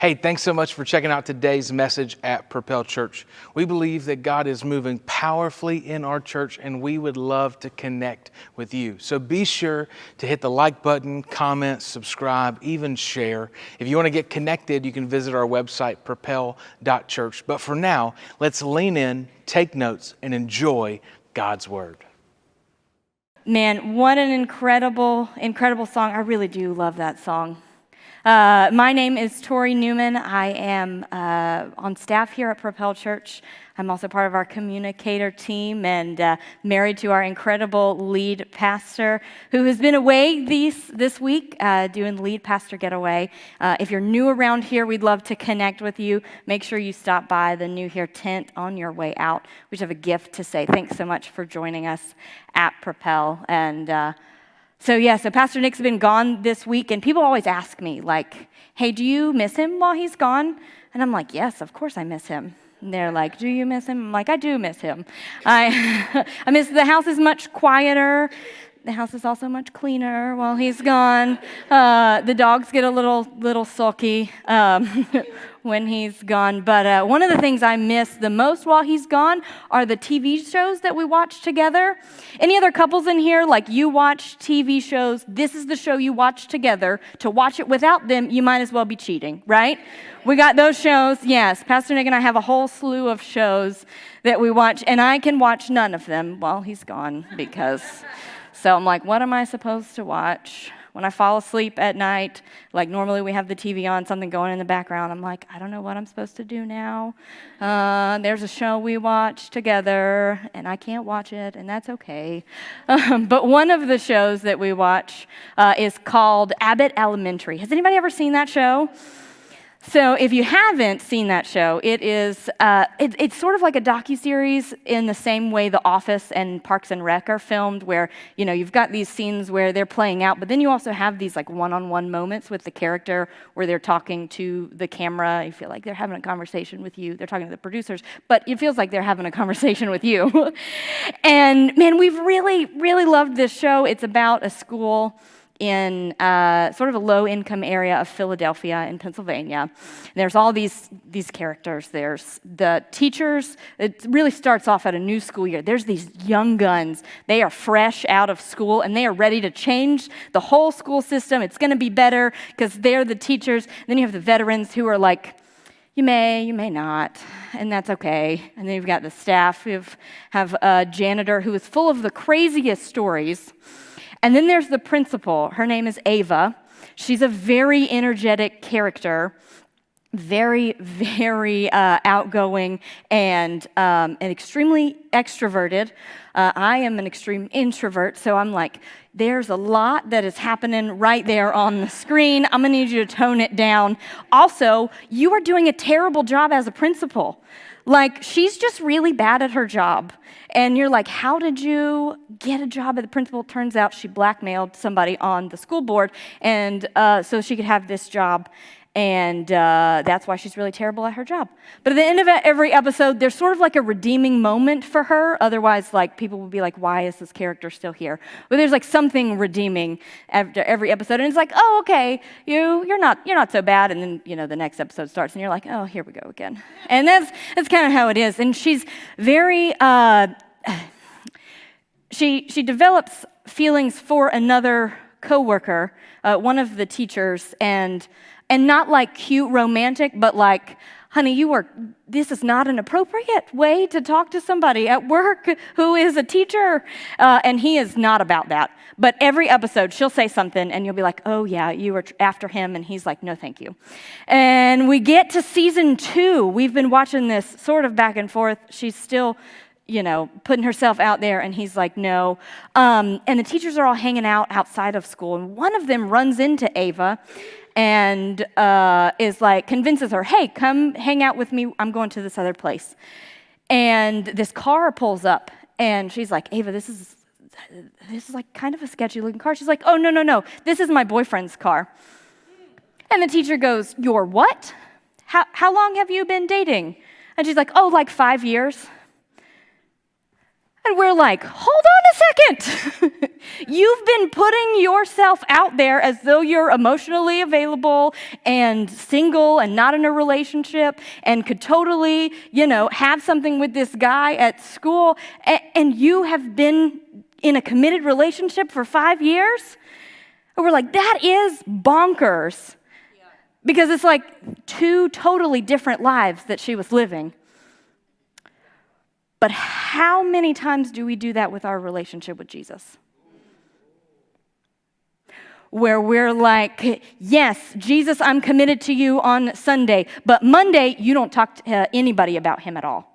Hey, thanks so much for checking out today's message at Propel Church. We believe that God is moving powerfully in our church, and we would love to connect with you. So be sure to hit the like button, comment, subscribe, even share. If you want to get connected, you can visit our website, propel.church. But for now, let's lean in, take notes, and enjoy God's Word. Man, what an incredible song. I really do love that song. My name is Tori Newman. I am on staff here at Propel Church. I'm also part of our communicator team and married to our incredible lead pastor who has been away this week doing lead pastor getaway. If you're new around here, we'd love to connect with you. Make sure you stop by the New Here tent on your way out. We just have a gift to say thanks so much for joining us at Propel. And So Pastor Nick's been gone this week, and people always ask me, like, hey, do you miss him while he's gone? And I'm like, yes, of course I miss him. And they're like, do you miss him? I'm like, I do miss him. I miss the house is much quieter. The house is also much cleaner while he's gone. The dogs get a little sulky when he's gone. But one of the things I miss the most while he's gone are the TV shows that we watch together. Any other couples in here, like you watch TV shows, this is the show you watch together. To watch it without them, you might as well be cheating, right? We got those shows. Yes, Pastor Nick and I have a whole slew of shows that we watch, and I can watch none of them while he's gone because... So I'm like, what am I supposed to watch? When I fall asleep at night, like normally we have the TV on, something going in the background. I'm like, I don't know what I'm supposed to do now. There's a show we watch together, and I can't watch it, and that's okay. But one of the shows that we watch is called Abbott Elementary. Has anybody ever seen that show? So if you haven't seen that show, it is it's sort of like a docuseries in the same way The Office and Parks and Rec are filmed, where you've got these scenes where they're playing out, but then you also have these like one-on-one moments with the character where they're talking to the camera. You feel like they're having a conversation with you. They're talking to the producers, but it feels like they're having a conversation with you. And man, we've really, really loved this show. It's about a school in sort of a low-income area of Philadelphia in Pennsylvania. There's all these characters. There's the teachers. It really starts off at a new school year. There's these young guns. They are fresh out of school, and they are ready to change the whole school system. It's going to be better because they're the teachers. Then you have the veterans who are like, you may not, and that's okay. And then you've got the staff who have a janitor who is full of the craziest stories. And then there's the principal. Her name is Ava. She's a very energetic character, very, very outgoing and extremely extroverted. I am an extreme introvert, so I'm like, there's a lot that is happening right there on the screen. I'm going to need you to tone it down. Also, you are doing a terrible job as a principal. Like, she's just really bad at her job. And you're like, how did you get a job at the principal? Turns out she blackmailed somebody on the school board, and so she could have this job. And that's why she's really terrible at her job. But at the end of every episode, there's sort of like a redeeming moment for her. Otherwise, like, people would be like, why is this character still here? But there's like something redeeming after every episode. And it's like, oh, okay, you're not so bad. And then, the next episode starts and you're like, oh, here we go again. And that's kind of how it is. And she's very, she develops feelings for another coworker, one of the teachers, and not like cute romantic, but like, honey, this is not an appropriate way to talk to somebody at work who is a teacher. And he is not about that. But every episode, she'll say something, and you'll be like, oh, yeah, you were after him. And he's like, no, thank you. And we get to season 2. We've been watching this sort of back and forth. She's still, putting herself out there, and he's like, no. And the teachers are all hanging out outside of school. And one of them runs into Ava and is like, convinces her, hey, come hang out with me. I'm going to this other place. And this car pulls up, and she's like, Ava, this is like kind of a sketchy looking car. She's like, oh, no, this is my boyfriend's car. And the teacher goes, your what? How long have you been dating? And she's like, oh, like 5 years. And we're like, hold on a second. You've been putting yourself out there as though you're emotionally available and single and not in a relationship and could totally, have something with this guy at school. And you have been in a committed relationship for 5 years. And we're like, that is bonkers. Because it's like 2 totally different lives that she was living. But how many times do we do that with our relationship with Jesus? Where we're like, yes, Jesus, I'm committed to you on Sunday, but Monday, you don't talk to anybody about him at all.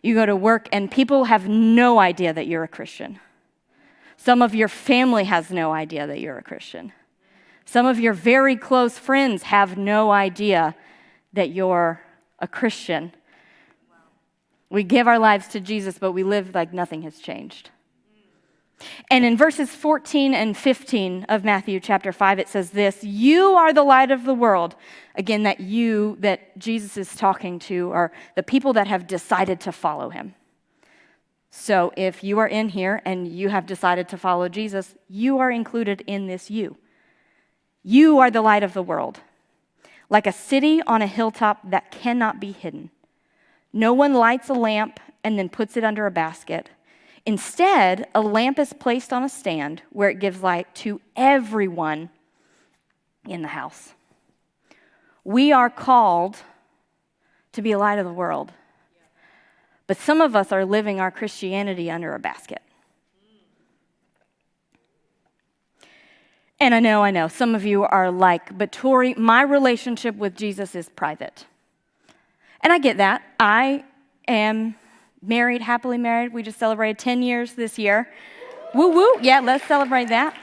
You go to work and people have no idea that you're a Christian. Some of your family has no idea that you're a Christian. Some of your very close friends have no idea that you're a Christian. We give our lives to Jesus, but we live like nothing has changed. And in verses 14 and 15 of Matthew chapter 5, it says this, you are the light of the world. Again, that Jesus is talking to are the people that have decided to follow him. So if you are in here and you have decided to follow Jesus, you are included in this you. You are the light of the world, like a city on a hilltop that cannot be hidden. No one lights a lamp and then puts it under a basket. Instead, a lamp is placed on a stand where it gives light to everyone in the house. We are called to be a light of the world. But some of us are living our Christianity under a basket. And I know, some of you are like, but Tori, my relationship with Jesus is private. And I get that. I am married, happily married. We just celebrated 10 years this year. Woo woo, yeah, let's celebrate that.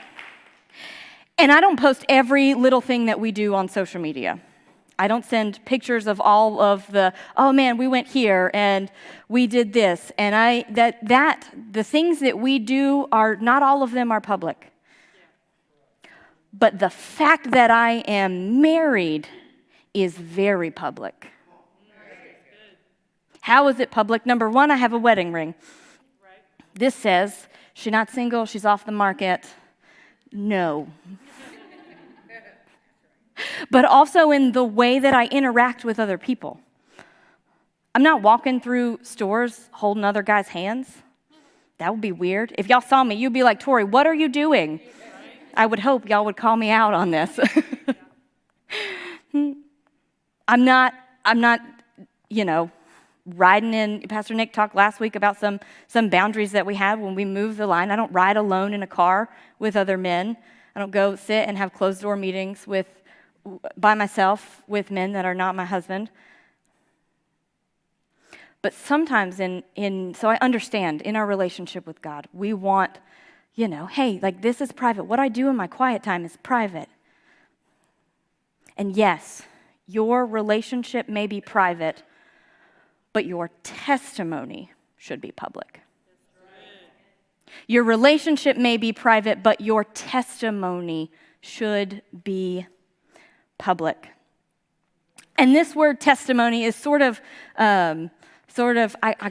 And I don't post every little thing that we do on social media. I don't send pictures of all of oh man, we went here and we did this. And the things that we do are, not all of them are public. But the fact that I am married is very public. How is it public? Number one, I have a wedding ring. This says, she's not single, she's off the market. No. But also in the way that I interact with other people. I'm not walking through stores holding other guys' hands. That would be weird. If y'all saw me, you'd be like, Tori, what are you doing? I would hope y'all would call me out on this. I'm not, riding in. Pastor Nick talked last week about some boundaries that we have when we move the line. I don't ride alone in a car with other men. I don't go sit and have closed door meetings by myself with men that are not my husband. But sometimes so I understand in our relationship with God, we want, hey, like this is private. What I do in my quiet time is private. And yes, your relationship may be private, but your testimony should be public. Your relationship may be private, but your testimony should be public. And this word testimony is sort of I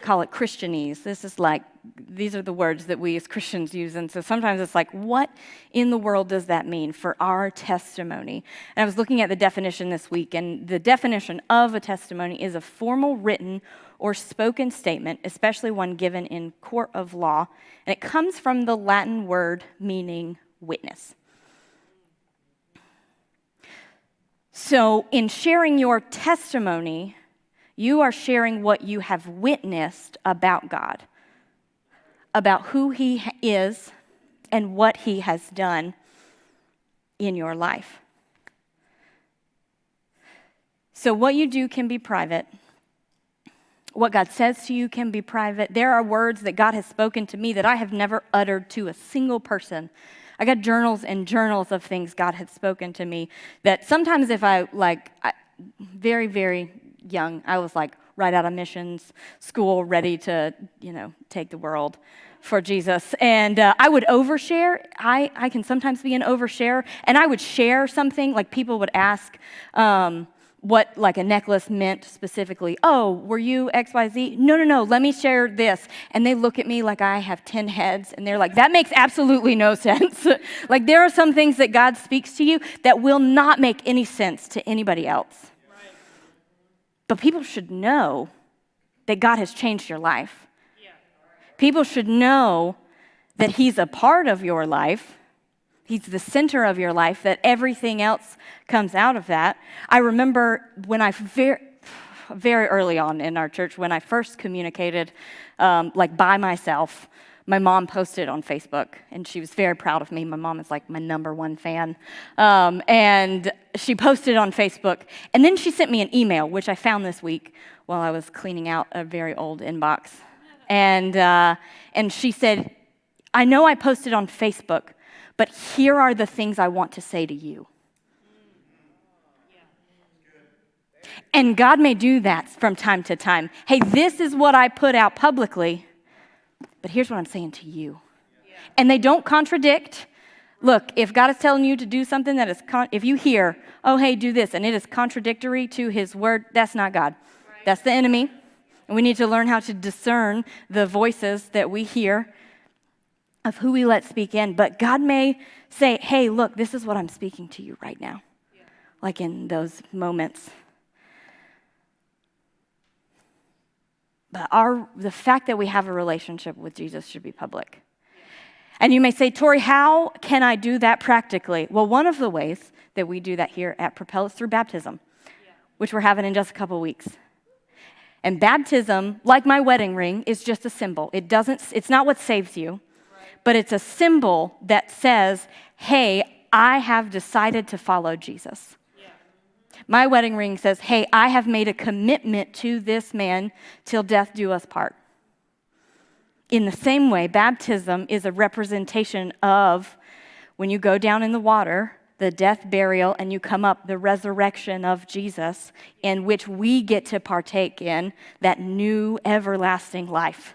call it Christianese. This is like, these are the words that we as Christians use. And so sometimes it's like, what in the world does that mean for our testimony? And I was looking at the definition this week, and the definition of a testimony is a formal written or spoken statement, especially one given in court of law. And it comes from the Latin word meaning witness. So in sharing your testimony, you are sharing what you have witnessed about God, about who he is and what he has done in your life. So what you do can be private. What God says to you can be private. There are words that God has spoken to me that I have never uttered to a single person. I got journals and journals of things God had spoken to me that sometimes if very, very young, I was like right out of missions school, ready to, take the world for Jesus. And I would overshare. I can sometimes be an oversharer. And I would share something, like people would ask, what like a necklace meant specifically. Oh, were you XYZ? No, let me share this. And they look at me like I have 10 heads, and they're like, that makes absolutely no sense. Like there are some things that God speaks to you that will not make any sense to anybody else. Right. But people should know that God has changed your life. Yeah. People should know that he's a part of your life. He's the center of your life, that everything else comes out of that. I remember when I very early on in our church, when I first communicated like by myself, my mom posted on Facebook, and she was very proud of me. My mom is like my number one fan. And she posted on Facebook, and then she sent me an email, which I found this week while I was cleaning out a very old inbox. And she said, I know I posted on Facebook, but here are the things I want to say to you. And God may do that from time to time. Hey, this is what I put out publicly, but here's what I'm saying to you. And they don't contradict. Look, if God is telling you to do something that is, if you hear, oh, hey, do this, and it is contradictory to his word, that's not God. That's the enemy. And we need to learn how to discern the voices that we hear of who we let speak in. But God may say, hey, look, this is what I'm speaking to you right now. Yeah. Like in those moments. But the fact that we have a relationship with Jesus should be public. Yeah. And you may say, Tori, how can I do that practically? Well, one of the ways that we do that here at Propel is through baptism, which we're having in just a couple weeks. And baptism, like my wedding ring, is just a symbol. It's not what saves you. But it's a symbol that says, hey, I have decided to follow Jesus. Yeah. My wedding ring says, hey, I have made a commitment to this man till death do us part. In the same way, baptism is a representation of when you go down in the water, the death, burial, and you come up, the resurrection of Jesus, in which we get to partake in that new everlasting life.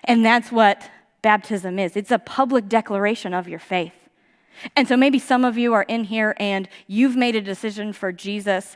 And that's what baptism is. It's a public declaration of your faith. And so maybe some of you are in here and you've made a decision for Jesus.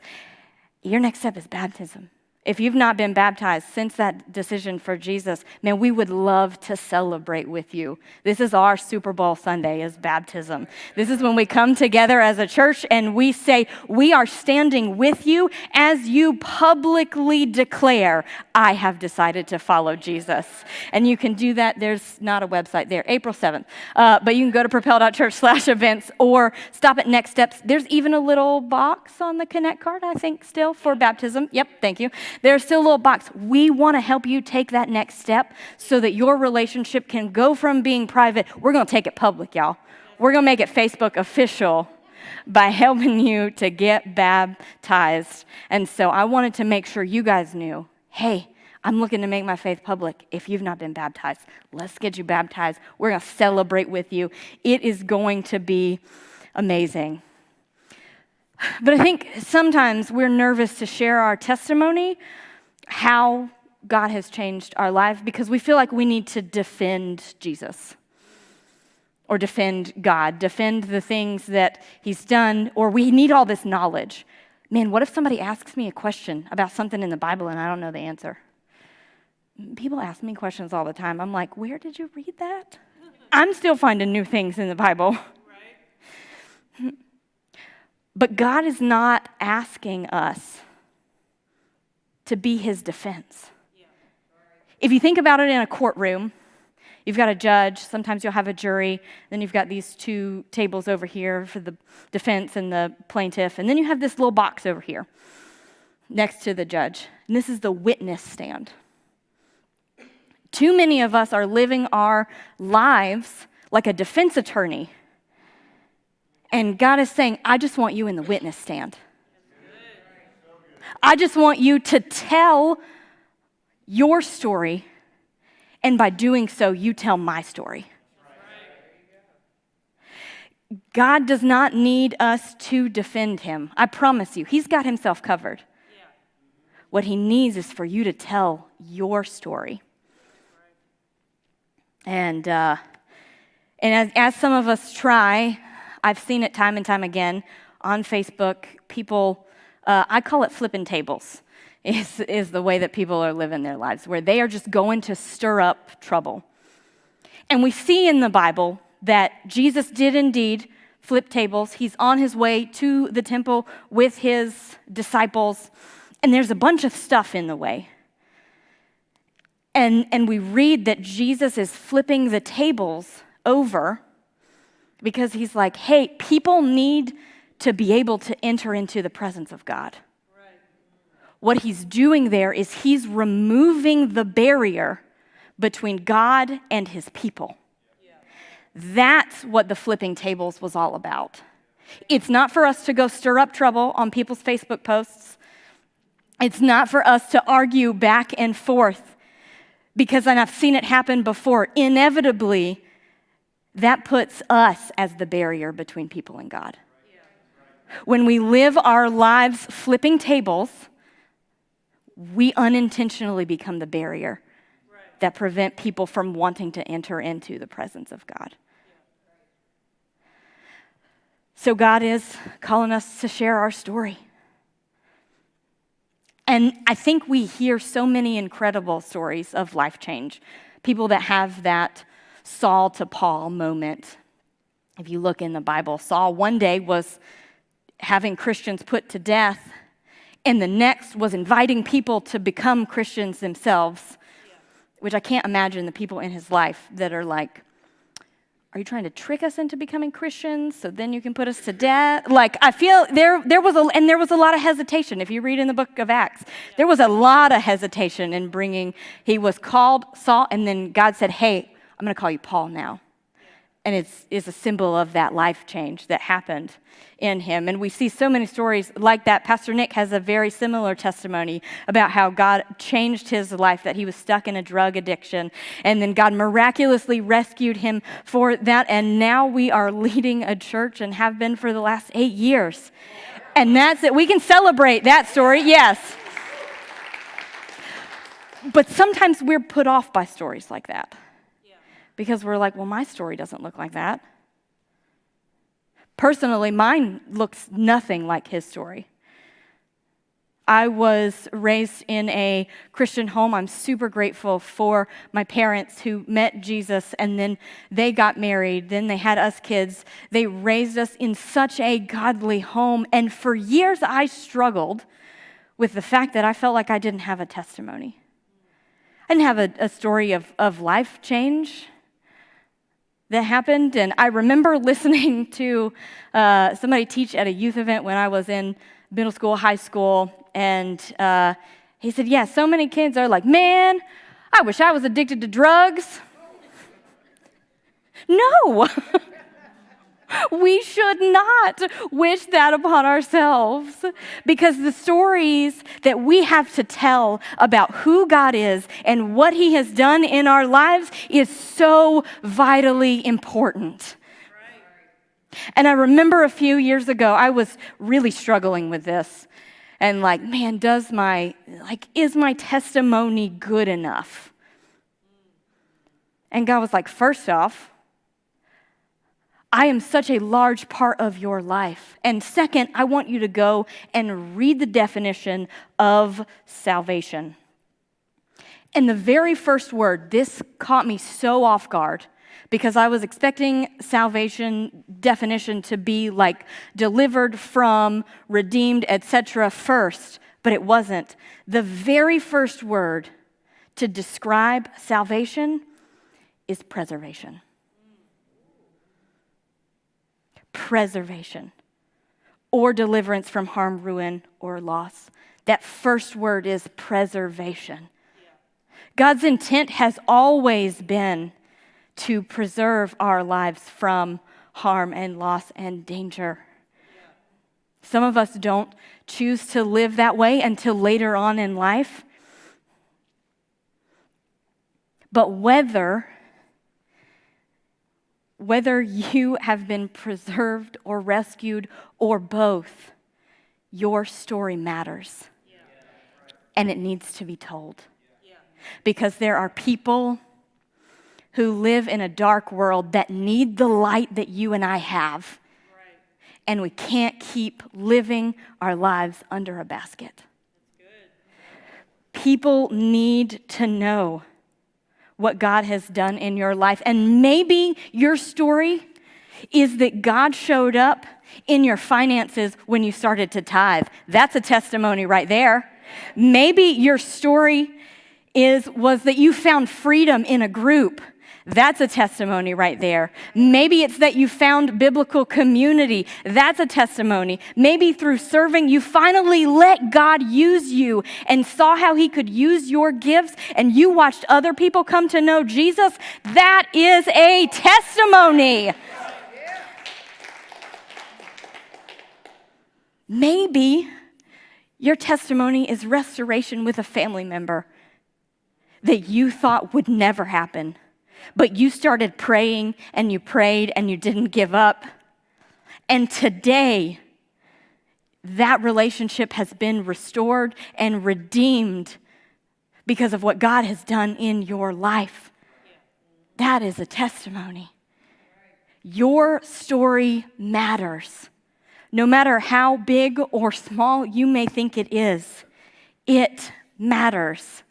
Your next step is baptism. If you've not been baptized since that decision for Jesus, man, we would love to celebrate with you. This is our Super Bowl Sunday, is baptism. This is when we come together as a church and we say, we are standing with you as you publicly declare, I have decided to follow Jesus. And you can do that. There's not a website there, April 7th. But you can go to propel.church/events or stop at Next Steps. There's even a little box on the Connect card, I think, still for baptism. Yep, thank you. There's still a little box. We want to help you take that next step so that your relationship can go from being private. We're going to take it public, y'all. We're going to make it Facebook official by helping you to get baptized. And so I wanted to make sure you guys knew, hey, I'm looking to make my faith public. If you've not been baptized, let's get you baptized. We're going to celebrate with you. It is going to be amazing. But I think sometimes we're nervous to share our testimony, how God has changed our life, because we feel like we need to defend Jesus or defend God, defend the things that he's done, or we need all this knowledge. Man, what if somebody asks me a question about something in the Bible and I don't know the answer? People ask me questions all the time. I'm like, where did you read that? I'm still finding new things in the Bible. Right. But God is not asking us to be his defense. If you think about it in a courtroom, you've got a judge, sometimes you'll have a jury, then you've got these two tables over here for the defense and the plaintiff, and then you have this little box over here next to the judge, and this is the witness stand. Too many of us are living our lives like a defense attorney. And God is saying, I just want you in the witness stand. I just want you to tell your story, and by doing so, you tell my story. God does not need us to defend him. I promise you, he's got himself covered. What he needs is for you to tell your story. And as some of us try, I've seen it time and time again on Facebook, people I call it flipping tables, is the way that people are living their lives, where they are just going to stir up trouble. And we see in the Bible that Jesus did indeed flip tables. He's on his way to the temple with his disciples, and there's a bunch of stuff in the way. And we read that Jesus is flipping the tables over because he's like, hey, people need to be able to enter into the presence of God. Right. What he's doing there is he's removing the barrier between God and his people. Yeah. That's what the flipping tables was all about. It's not for us to go stir up trouble on people's Facebook posts. It's not for us to argue back and forth, because, and I've seen it happen before, inevitably, that puts us as the barrier between people and God. When we live our lives flipping tables, we unintentionally become the barrier that prevent people from wanting to enter into the presence of God. So God is calling us to share our story. And I think we hear so many incredible stories of life change. People that have that Saul to Paul moment. If you look in the Bible, Saul one day was having Christians put to death, and the next was inviting people to become Christians themselves, which I can't imagine the people in his life that are like, are you trying to trick us into becoming Christians so then you can put us to death? Like, I feel there was a lot of hesitation. If you read in the book of Acts, there was a lot of hesitation in bringing, he was called Saul, and then God said, hey, I'm going to call you Paul now. And it's a symbol of that life change that happened in him. And we see so many stories like that. Pastor Nick has a very similar testimony about how God changed his life, that he was stuck in a drug addiction. And then God miraculously rescued him for that. And now we are leading a church and have been for the last 8 years. And that's it. We can celebrate that story, yes. But sometimes we're put off by stories like that. Because we're like, well, my story doesn't look like that. Personally, mine looks nothing like his story. I was raised in a Christian home. I'm super grateful for my parents who met Jesus, and then they got married. Then they had us kids. They raised us in such a godly home. And for years, I struggled with the fact that I felt like I didn't have a testimony. I didn't have a story of life change that happened. And I remember listening to somebody teach at a youth event when I was in middle school, high school, and he said, yeah, so many kids are like, man, I wish I was addicted to drugs. No, we should not wish that upon ourselves, because the stories that we have to tell about who God is and what he has done in our lives is so vitally important. And I remember a few years ago, I was really struggling with this. And like, man, is my testimony good enough? And God was like, first off, I am such a large part of your life. And second, I want you to go and read the definition of salvation. And the very first word, this caught me so off guard, because I was expecting salvation definition to be like delivered from, redeemed, etc. first, but it wasn't. The very first word to describe salvation is preservation. Preservation, or deliverance from harm, ruin, or loss. That first word is preservation. God's intent has always been to preserve our lives from harm and loss and danger. Some of us don't choose to live that way until later on in life. But whether you have been preserved or rescued or both, your story matters. And it needs to be told. Because there are people who live in a dark world that need the light that you and I have. And we can't keep living our lives under a basket. People need to know what God has done in your life. And maybe your story is that God showed up in your finances when you started to tithe. That's a testimony right there. Maybe your story was that you found freedom in a group. That's a testimony right there. Maybe it's that you found biblical community. That's a testimony. Maybe through serving, you finally let God use you and saw how he could use your gifts, and you watched other people come to know Jesus. That is a testimony. Maybe your testimony is restoration with a family member that you thought would never happen. But you started praying and you prayed and you didn't give up. And today, that relationship has been restored and redeemed because of what God has done in your life. That is a testimony. Your story matters. No matter how big or small you may think it is, it matters.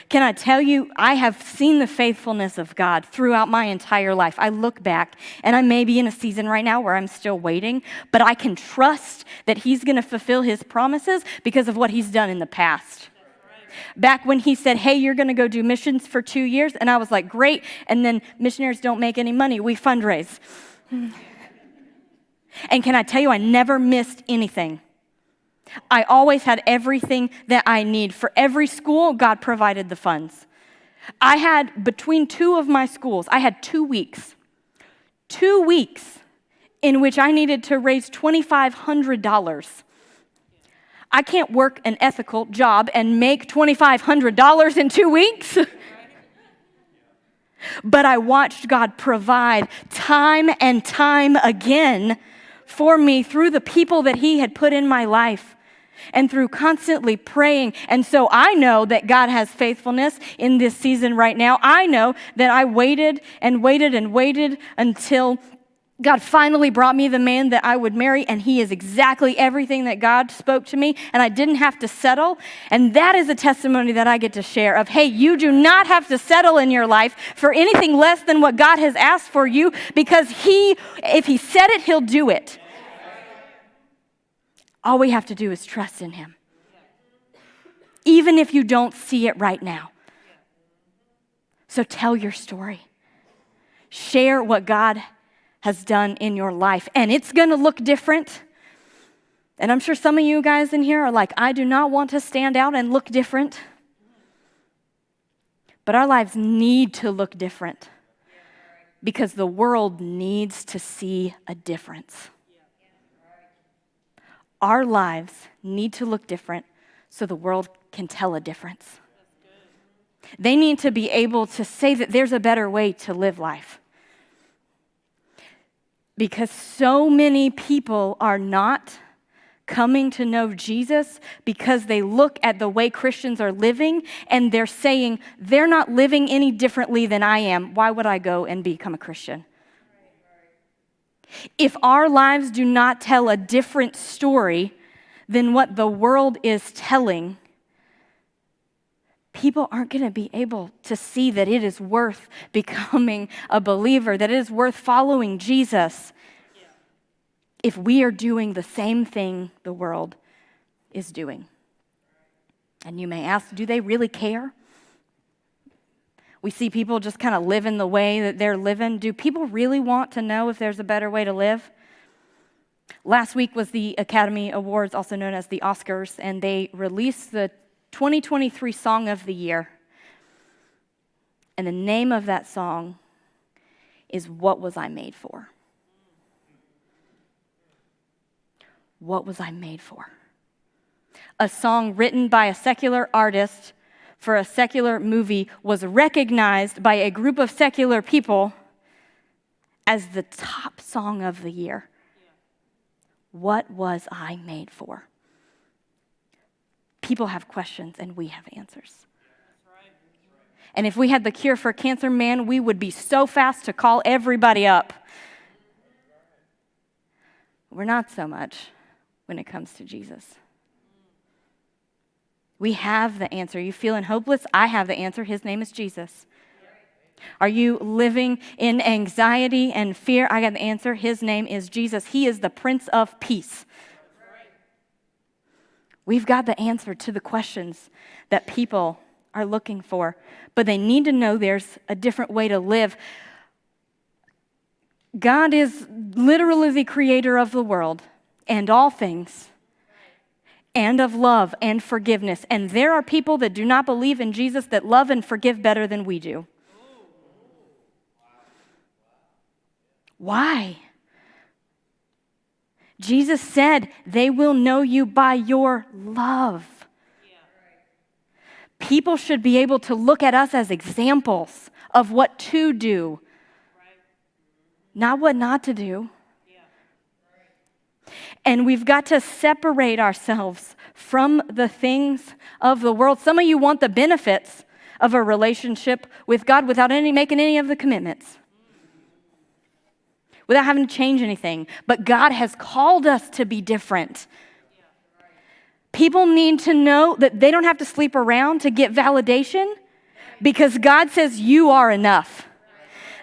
Can I tell you, I have seen the faithfulness of God throughout my entire life. I look back, and I may be in a season right now where I'm still waiting, but I can trust that he's going to fulfill his promises because of what he's done in the past. Back when he said, hey, you're going to go do missions for 2 years, and I was like, great, and then missionaries don't make any money. We fundraise. And can I tell you, I never missed anything. I always had everything that I need. For every school, God provided the funds. I had, between two of my schools, I had 2 weeks. 2 weeks in which I needed to raise $2,500. I can't work an ethical job and make $2,500 in 2 weeks. But I watched God provide time and time again for me through the people that he had put in my life and through constantly praying. And so I know that God has faithfulness in this season right now. I know that I waited and waited and waited until God finally brought me the man that I would marry, and he is exactly everything that God spoke to me, and I didn't have to settle. And that is a testimony that I get to share of, hey, you do not have to settle in your life for anything less than what God has asked for you, because if he said it, he'll do it. All we have to do is trust in him, even if you don't see it right now. So tell your story. Share what God has done in your life, and it's going to look different. And I'm sure some of you guys in here are like, I do not want to stand out and look different. But our lives need to look different because the world needs to see a difference. Our lives need to look different so the world can tell a difference. They need to be able to say that there's a better way to live life. Because so many people are not coming to know Jesus because they look at the way Christians are living and they're saying, they're not living any differently than I am. Why would I go and become a Christian? If our lives do not tell a different story than what the world is telling, people aren't going to be able to see that it is worth becoming a believer, that it is worth following Jesus if we are doing the same thing the world is doing. And you may ask, do they really care? We see people just kind of living the way that they're living. Do people really want to know if there's a better way to live? Last week was the Academy Awards, also known as the Oscars, and they released the 2023 Song of the Year. And the name of that song is What Was I Made For? What was I made for? A song written by a secular artist for a secular movie was recognized by a group of secular people as the top song of the year. What was I made for? People have questions and we have answers. And if we had the cure for cancer, man, we would be so fast to call everybody up. We're not so much when it comes to Jesus. We have the answer. You feeling hopeless? I have the answer. His name is Jesus. Are you living in anxiety and fear? I got the answer. His name is Jesus. He is the Prince of Peace. We've got the answer to the questions that people are looking for, but they need to know there's a different way to live. God is literally the creator of the world and all things, and of love and forgiveness. And there are people that do not believe in Jesus that love and forgive better than we do. Why? Jesus said, they will know you by your love. People should be able to look at us as examples of what to do, not what not to do. And we've got to separate ourselves from the things of the world. Some of you want the benefits of a relationship with God without making any of the commitments, without having to change anything. But God has called us to be different. People need to know that they don't have to sleep around to get validation because God says you are enough.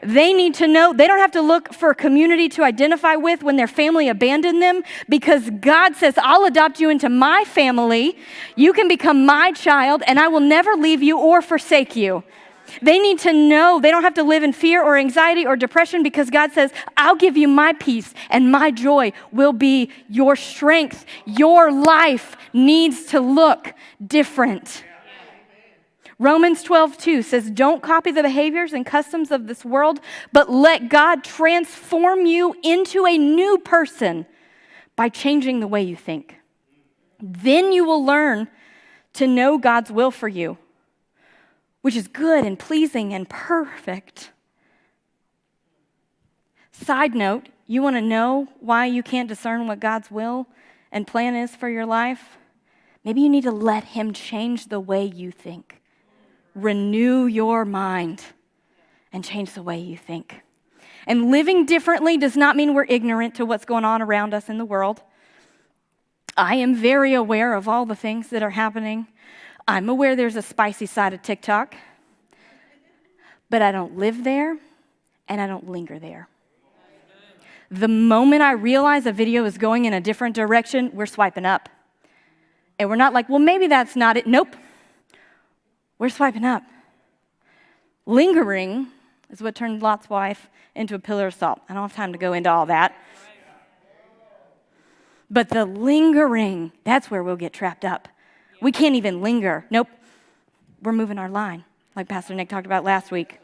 They need to know they don't have to look for a community to identify with when their family abandoned them because God says, I'll adopt you into my family. You can become my child and I will never leave you or forsake you. They need to know they don't have to live in fear or anxiety or depression because God says, I'll give you my peace and my joy will be your strength. Your life needs to look different. Romans 12:2 says, don't copy the behaviors and customs of this world, but let God transform you into a new person by changing the way you think. Then you will learn to know God's will for you, which is good and pleasing and perfect. Side note, you want to know why you can't discern what God's will and plan is for your life? Maybe you need to let Him change the way you think. Renew your mind and change the way you think. And living differently does not mean we're ignorant to what's going on around us in the world. I am very aware of all the things that are happening. I'm aware there's a spicy side of TikTok, but I don't live there and I don't linger there. The moment I realize a video is going in a different direction, we're swiping up. And we're not like, well, maybe that's not it. Nope. We're swiping up. Lingering is what turned Lot's wife into a pillar of salt. I don't have time to go into all that. But the lingering, that's where we'll get trapped up. We can't even linger. Nope. We're moving our line, like Pastor Nick talked about last week.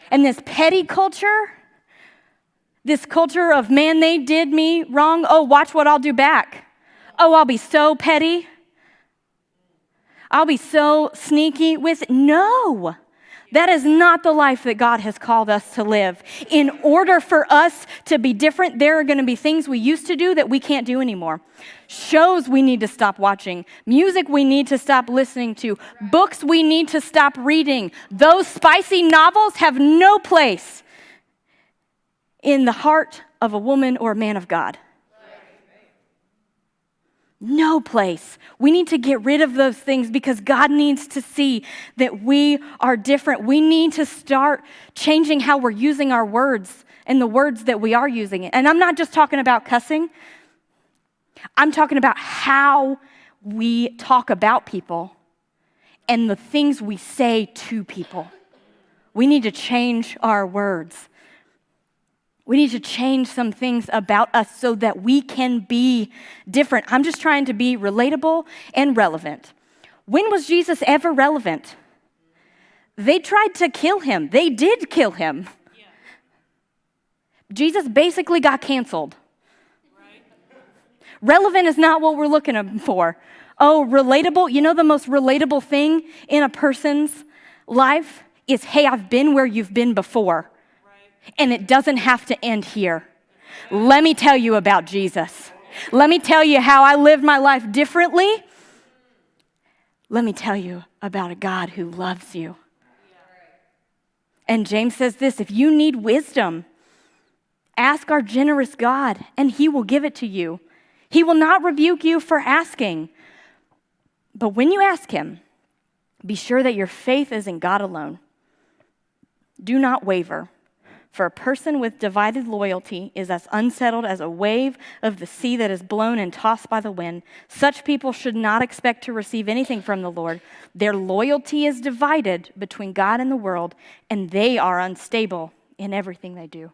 And this petty culture, this culture of, man, they did me wrong. Oh, watch what I'll do back. Oh, I'll be so petty. I'll be so sneaky with it. No, that is not the life that God has called us to live. In order for us to be different, there are going to be things we used to do that we can't do anymore. Shows we need to stop watching. Music we need to stop listening to. Books we need to stop reading. Those spicy novels have no place in the heart of a woman or a man of God. No place. We need to get rid of those things because God needs to see that we are different. We need to start changing how we're using our words and the words that we are using. And I'm not just talking about cussing. I'm talking about how we talk about people and the things we say to people. We need to change our words. We need to change some things about us so that we can be different. I'm just trying to be relatable and relevant. When was Jesus ever relevant? They tried to kill him. They did kill him. Yeah. Jesus basically got canceled. Right. Relevant is not what we're looking for. Oh, relatable. You know the most relatable thing in a person's life is, hey, I've been where you've been before. And it doesn't have to end here. Let me tell you about Jesus. Let me tell you how I lived my life differently. Let me tell you about a God who loves you. And James says this, if you need wisdom, Ask our generous God, and he will give it to you. He will not rebuke you for asking. But when you ask him, be sure that your faith is in God alone. Do not waver, for a person with divided loyalty is as unsettled as a wave of the sea that is blown and tossed by the wind. Such people should not expect to receive anything from the Lord. Their loyalty is divided between God and the world, and they are unstable in everything they do.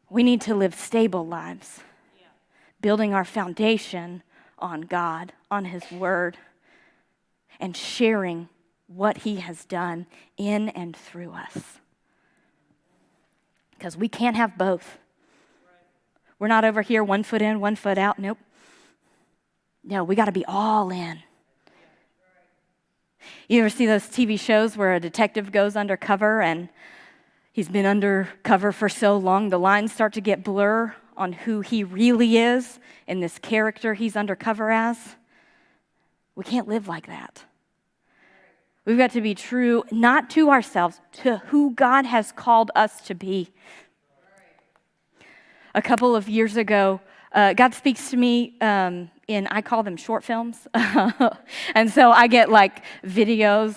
We need to live stable lives, building our foundation on God, on his word, and sharing what he has done in and through us. Because we can't have both. We're not over here 1 foot in, 1 foot out. Nope. No, we got to be all in. You ever see those TV shows where a detective goes undercover and he's been undercover for so long, the lines start to get blur on who he really is and this character he's undercover as? We can't live like that. We've got to be true, not to ourselves, to who God has called us to be. A couple of years ago, God speaks to me in, I call them short films. And so I get like videos,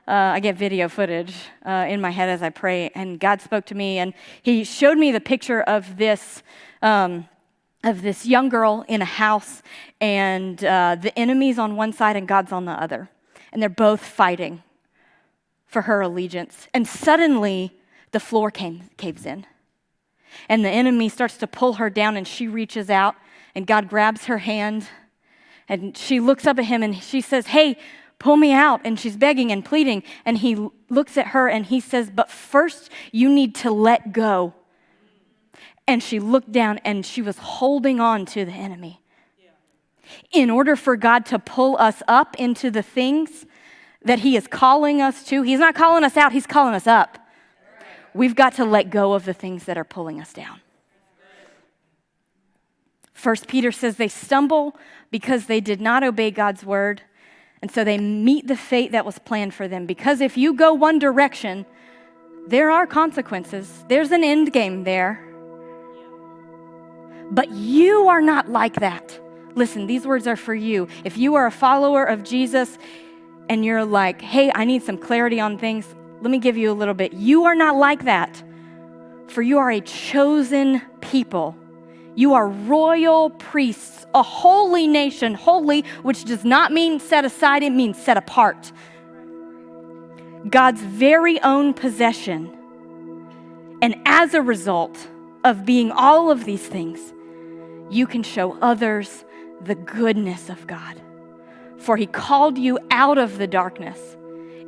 I get video footage in my head as I pray. And God spoke to me and he showed me the picture of this young girl in a house and the enemy's on one side and God's on the other. And they're both fighting for her allegiance. And suddenly, the floor caves in. And the enemy starts to pull her down, and she reaches out, and God grabs her hand, and she looks up at him, and she says, "Hey, pull me out." And she's begging and pleading, and he looks at her, and he says, "But first, you need to let go." And she looked down, and she was holding on to the enemy. In order for God to pull us up into the things that he is calling us to, he's not calling us out, he's calling us up. We've got to let go of the things that are pulling us down. 1 Peter says they stumble because they did not obey God's word, and so they meet the fate that was planned for them. Because if you go one direction, there are consequences. There's an end game there. But you are not like that. Listen, these words are for you. If you are a follower of Jesus and you're like, "Hey, I need some clarity on things," let me give you a little bit. You are not like that, for you are a chosen people. You are royal priests, a holy nation. Holy, which does not mean set aside, it means set apart. God's very own possession. And as a result of being all of these things, you can show others the goodness of God. For he called you out of the darkness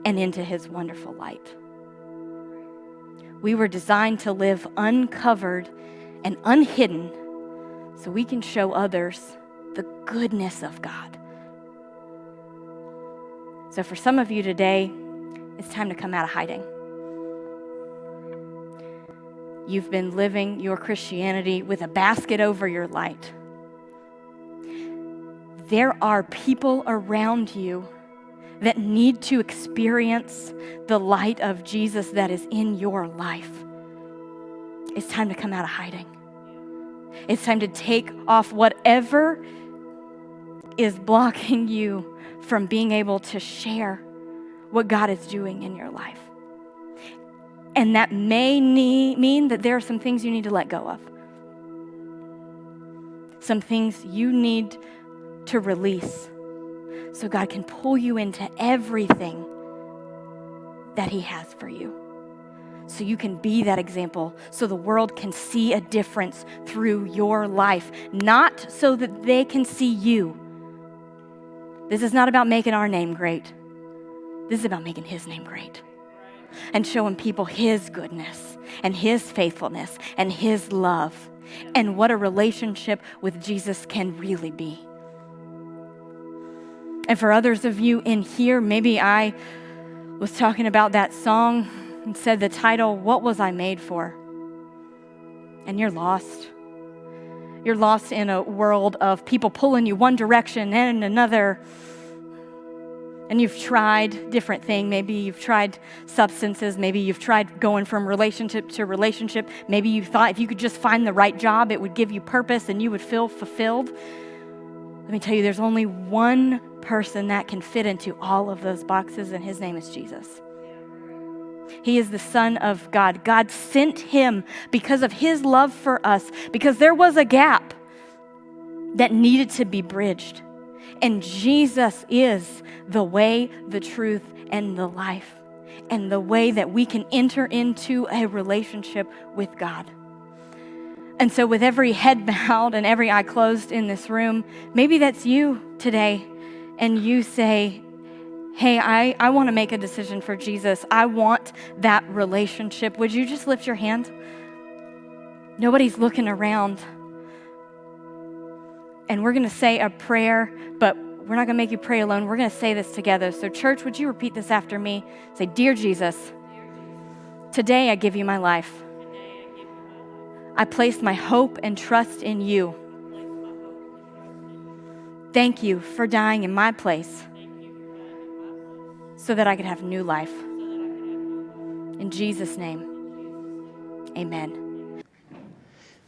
and into his wonderful light. We were designed to live uncovered and unhidden so we can show others the goodness of God. So for some of you today, it's time to come out of hiding. You've been living your Christianity with a basket over your light. There are people around you that need to experience the light of Jesus that is in your life. It's time to come out of hiding. It's time to take off whatever is blocking you from being able to share what God is doing in your life. And that may mean that there are some things you need to let go of. Some things you need to release so God can pull you into everything that he has for you. So you can be that example, so the world can see a difference through your life, not so that they can see you. This is not about making our name great. This is about making his name great and showing people his goodness and his faithfulness and his love and what a relationship with Jesus can really be. And for others of you in here, maybe I was talking about that song and said the title, "What Was I Made For?" And you're lost. You're lost in a world of people pulling you one direction and another. and you've tried different things. Maybe you've tried substances. Maybe you've tried going from relationship to relationship. Maybe you thought if you could just find the right job, it would give you purpose and you would feel fulfilled. Let me tell you, there's only one person that can fit into all of those boxes, and his name is Jesus. He is the Son of God. God sent him because of his love for us, because there was a gap that needed to be bridged. And Jesus is the way, the truth, and the life, and the way that we can enter into a relationship with God. And so with every head bowed and every eye closed in this room, maybe that's you today, and you say, hey, I want to make a decision for Jesus. I want that relationship. Would you just lift your hand? Nobody's looking around. And we're going to say a prayer, but we're not going to make you pray alone. We're going to say this together. So church, would you repeat this after me? Say, Dear Jesus, today I give you my life. I place my hope and trust in you. Thank you for dying in my place so that I could have new life. In Jesus' name, amen.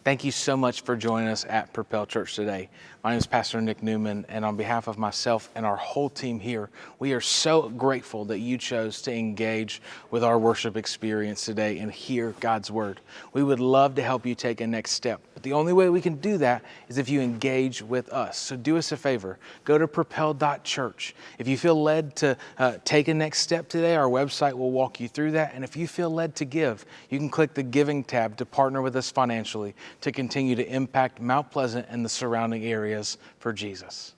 Thank you so much for joining us at Propel Church today. My name is Pastor Nick Newman, and on behalf of myself and our whole team here, we are so grateful that you chose to engage with our worship experience today and hear God's word. We would love to help you take a next step, but the only way we can do that is if you engage with us. So do us a favor, go to propel.church. If you feel led to take a next step today, our website will walk you through that. And if you feel led to give, you can click the Giving tab to partner with us financially to continue to impact Mount Pleasant and the surrounding areas for Jesus.